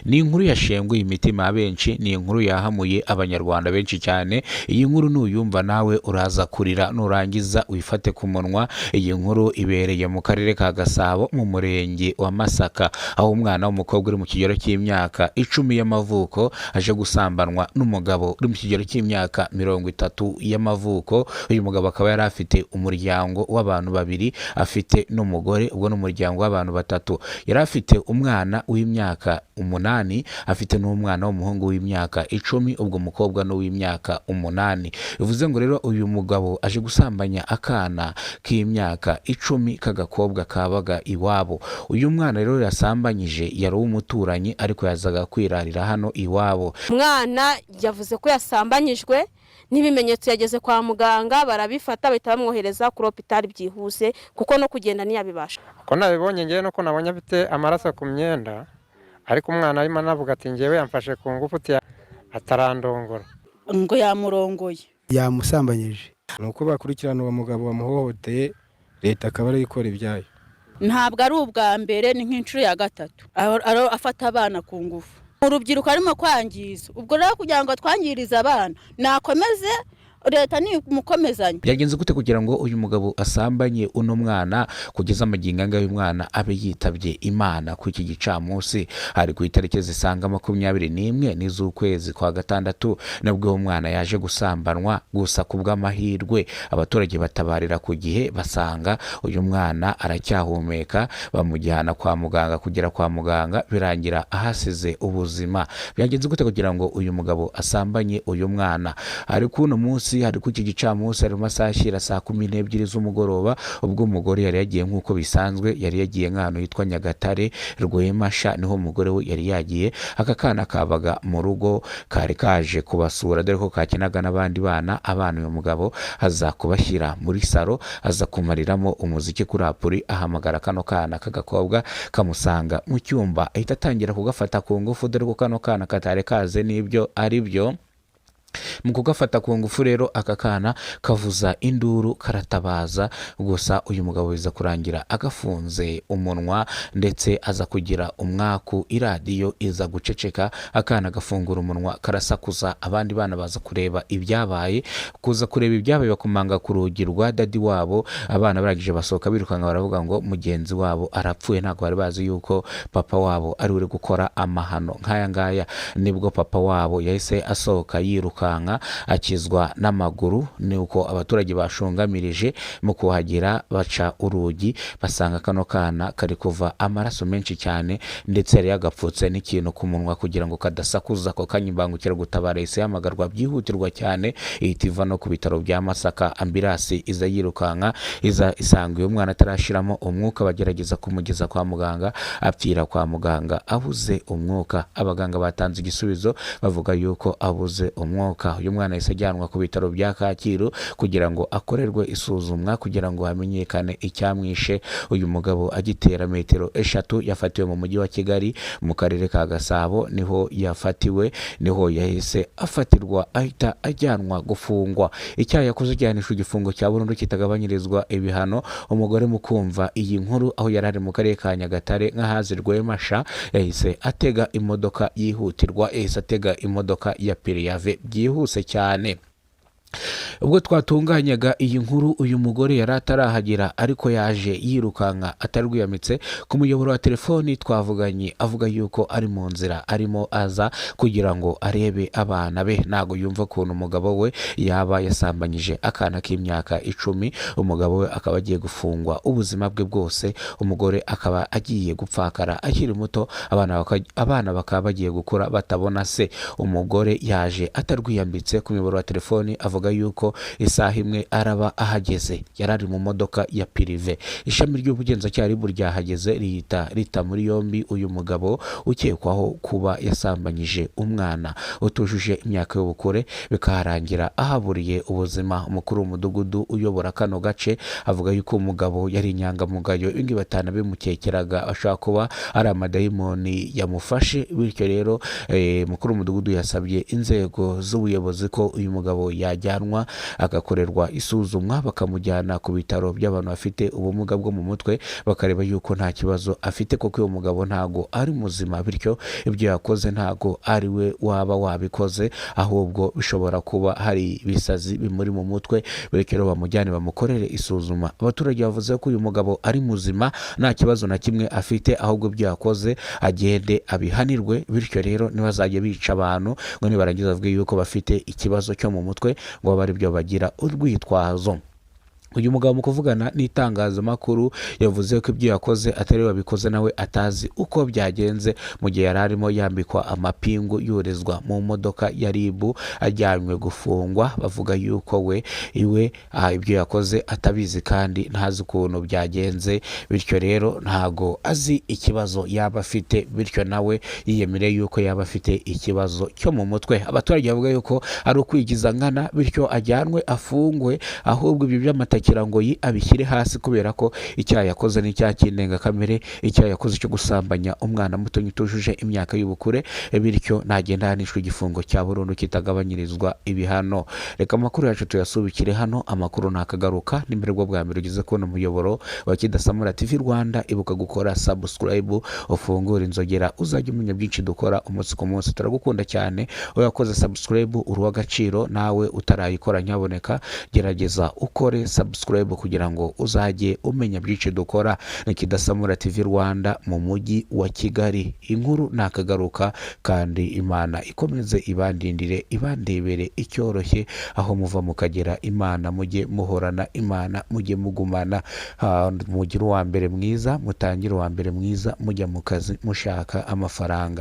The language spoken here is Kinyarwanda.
ni inkuru yashenguye imitima ya benshi, ni inkuru yahamuye abanyarwanda benshi cyane. Iyi nkuru nuyumva nawe uraza kurira nurangiza wifate ku munwa. Iyi nkuru ibereye mu karere ka Gasabo mu murenge wa Masaka, aho umwana w'umukobwa uri mu kigero cy'imyaka 10 y'amavuko aje gusambanwa n'umugabo uri mu kigero cy'imyaka 30 y'amavuko. Uyu mugabo akaba yari afite umuryango w'abantu babiri, afite n'umugore, ubwo n'umuryango w'abantu batatu. Yari afite umwana w'imyaka 8, afite n'umwana w'umuhungu w'imyaka 10, ubwo umukobwa no w'imyaka 8. Bivuze ngo rero uyu mugabo aje gusambanya akana k'imyaka 10 k'agakobwa kabaga iwabo. Uyu mwana rero yasambanyije yari umuturanyi, ariko yazaga kwirarira hano iwabo. Umwana yavuze ko yasambanyijwe, n'ibimenyetso yageze kwa muganga barabifata bahita bamwohereza ku hopitali byihuse, kuko no kugenda ntiyabibasha. Ko nabibonye ngewe nuko nabonye afite amaraso ku myenda, ariko umwana arimo anavuga ati ngewe yamfashe ku ngufu atarandongora ngo yamurongoye, yamusambanyije. Nuko bakurikirana uwo mugabo wamuhohoteye, leta akaba ari ikora ibyayo. ntabwo ari ubwa mbere, ni nk'inshuro ya gatatu afata abana ku ngufu. Urubyiruko arimo kwangiza, ubwo rero kugira ngo twangirize abana nakomeze leta ni mukomezanya. Byagenze gute kugira ngo uyu mugabo asambanye uno mwana kugeza amagingo anga y'umwana abe yitabye Imana? Ku iki gicamunsi hari ku itariki zisanga 21 n'iz'ukwezi kwa gatandatu nabwo umwana yaje gusambanwa. Gusa ku bw'amahirwe abaturage batabarira ku gihe, basanga uyu mwana aracyahumeka, bamujyana kwa muganga. Kugera kwa muganga birangira ahasize ubuzima. Byagenze gute kugira ngo uyu mugabo asambanye uyu mwana? Ari kuno munsi, hari ku iki gicamunsi, ari masaha ashira saa 12 z'umugoroba, ubwo umugore yari yagiye nk'uko bisanzwe, yari yagiye nk'ahantu hitwa Nyagatare Rwemasha, niho umugore we yari yagiye. Aka kana kabaga mu rugo kari kaje kubasura, dore ko kakinaga n'abandi bana. Uyu mugabo aza kubashyira muri saro, aza kumariramo umuziki kuri apuri, ahamagara kano kana k'agakobwa kamusanga mu cyumba, ahita atangira kugafata ku ngufu, dore ko kano kana katare kaze n'ibyo ari byo. Mu kugafata ku ngufu rero aka kana kavuza induru, karatabaza. Gusa uyu mugabo biza kurangira agafunze umunwa, ndetse aza kugira umwaku, iradiyo iza guceceka, akana gafungura umunwa karasakuza. Abandi bana baza kureba ibyabaye, kuza kureba ibyabaye bakomanga ku rugi rwa dadi wabo. Abana baragije basohoka birukanga, baravuga ngo mugenzi wabo arapfuye. Ntabwo bari bazi yuko papa wabo ari uri gukora amahano nk'aya ngaya. Nibwo papa wabo yahise asohoka yiruka akizwa n'amaguru. Ni uko abaturage bashungamirije, mu kuhagera baca urugi, basanga kano kana kari kuva amaraso menshi cyane, ndetse yari yagapfutse n'ikintu ku munwa kugira ngo kadasakuza. Ko kanyimbangukira gutabara ise yamagarwa byihutirwa cyane, ihita iva no ku bitaro bya Masaka. Ambirasi iza yirukanka, iza isanga uyu mwana atarashiramo umwuka, bagerageza kumugeza kwa muganga, apfira kwa muganga abuze umwuka. Abaganga batanze igisubizo bavuga yuko abuze umwuka. Uyu mwana yahise ajyanwa ku bitaro bya Kacyiru kugira ngo akorerwe isuzumwa, kugira ngo hamenyekane icyamwishe. Uyu mugabo agitera metero 3 yafatiwe mu mujyi wa Kigali mu karere ka Gasabo, niho yafatiwe, niho yahise afatirwa, ahita ajyanwa gufungwa. Icyaha yakoze cyanisha igifungo cya burundu kitagabanyirizwa ibihano. Umugore mu kumva iyi nkuru, aho yari ari mu karere ka Nyagatare nk'ahazi Rwemasha, yahise atega imodoka yihutirwa, yahise atega imodoka ya Periyave byihuse cyane. Ubwo twatunganyaga iyi nkuru, uyu mugore yari atarahagera, ariko yaje yirukanka atarwiyamitse. Ku muyoboro wa telefoni twavuganye, avuga yuko ari mu nzira arimo aza kugira ngo arebe abana be. Ntago yumva ukuntu umugabo we yaba yasambanyije akana k'imyaka 10. Umugabo we akaba agiye gufungwa ubuzima bwe bwose, umugore akaba agiye gupfakara akiri muto, abana bakaba bagiye gukura batabona se. Umugore yaje atarwiyambitse. Ku muyoboro wa telefoni avuga yuko isaha imwe araba ahageze, yarari mu modoka ya Pirive. Ishami ry'ubugenzacyaha ribu ryahageze rita muri yombi uyu mugabo ukekwaho kuba yasambanyije umwana utujuje imyaka y'ubukure, bikaharangira ahaburiye ubuzima. Umukuru w'umudugudu uyobora kano gace avuga yuko umugabo yari inyangamugayo, ibingi batana bimukekeraga ashaka kuba ari amadayimoni yamufashe. Bityo rero mukuru w'umudugudu yasabye inzego z'ubuyobozi ko uyu mugabo yajya yajyanwa agakorerwa isuzumwa bakamujyana ku bitaro by'abantu bafite ubumuga bwo mu mutwe bakareba yuko nta kibazo afite, kuko uyu mugabo ntago ari muzima, bityo ibyo yakoze ntago ari we waba wabikoze, ahubwo bishobora kuba hari ibisazi bimuri mu mutwe, bityo rero bamujyane bamukorere isuzuma. Abaturage bavuze ko uyu mugabo ari muzima nta kibazo na kimwe afite, ahubwo ibyo yakoze agende abihanirwe, bityo rero ntibazajye bica abantu ngo nibarangiza bavuge yuko bafite ikibazo cyo mu mutwe ngo babe ari byo bagira urwitwazo. Uyu mugabo mu kuvugana n'itangazamakuru yavuze ko ibyo yakoze atari wabikoze, nawe atazi uko byagenze mu gihe yari arimo yambikwa amapingu yoherezwa mu modoka ya RIB ajyanywe gufungwa. Bavuga yuko iwe ibyo yakoze atabizi kandi ntazi ukuntu byagenze, bityo rero ntago azi ikibazo yaba afite, bityo nawe yiyemere yuko yaba afite ikibazo cyo mu mutwe. Abaturage bavuga yuko ari ukwigiza nkana, bityo ajyanwe afungwe, ahubwo ibyo by'amatakira ngo abishyire hasi, kubera ko icyaha yakoze n'icyaha cy'indengakamere, icyaha yakoze cyo gusambanya umwana muto utujuje imyaka y'ubukure, bityo nagenda ahanishwa igifungo cya burundu kitagabanyirizwa ibihano. Reka amakuru yacu tuyasubikire hano, amakuru nakagaruka n'imbere bwo bwa mbere ugeze kubona umuyoboro wa Kidasamura TV Rwanda, ibuka gukora subscribe, ufungura inzogera uzajya umenya byinshi dukora umunsi ku munsi. Turagukunda cyane, uyakoze subscribe uruwa agaciro, nawe utarayikora nyaboneka gerageza ukore subscribe kugira ngo uzajye umenya byinshi dukora. Ni Kidasamura TV Rwanda mu mujyi wa Kigali. Inkuru nakagaruka, kandi Imana ikomeze ibandindire ibandebere icyoroshye, aho muva mukagera Imana mujye muhorana Imana, mujye mugumana, mugire uwa mbere mwiza, mutangire uwa mbere mwiza, mujya mu kazi mushaka amafaranga.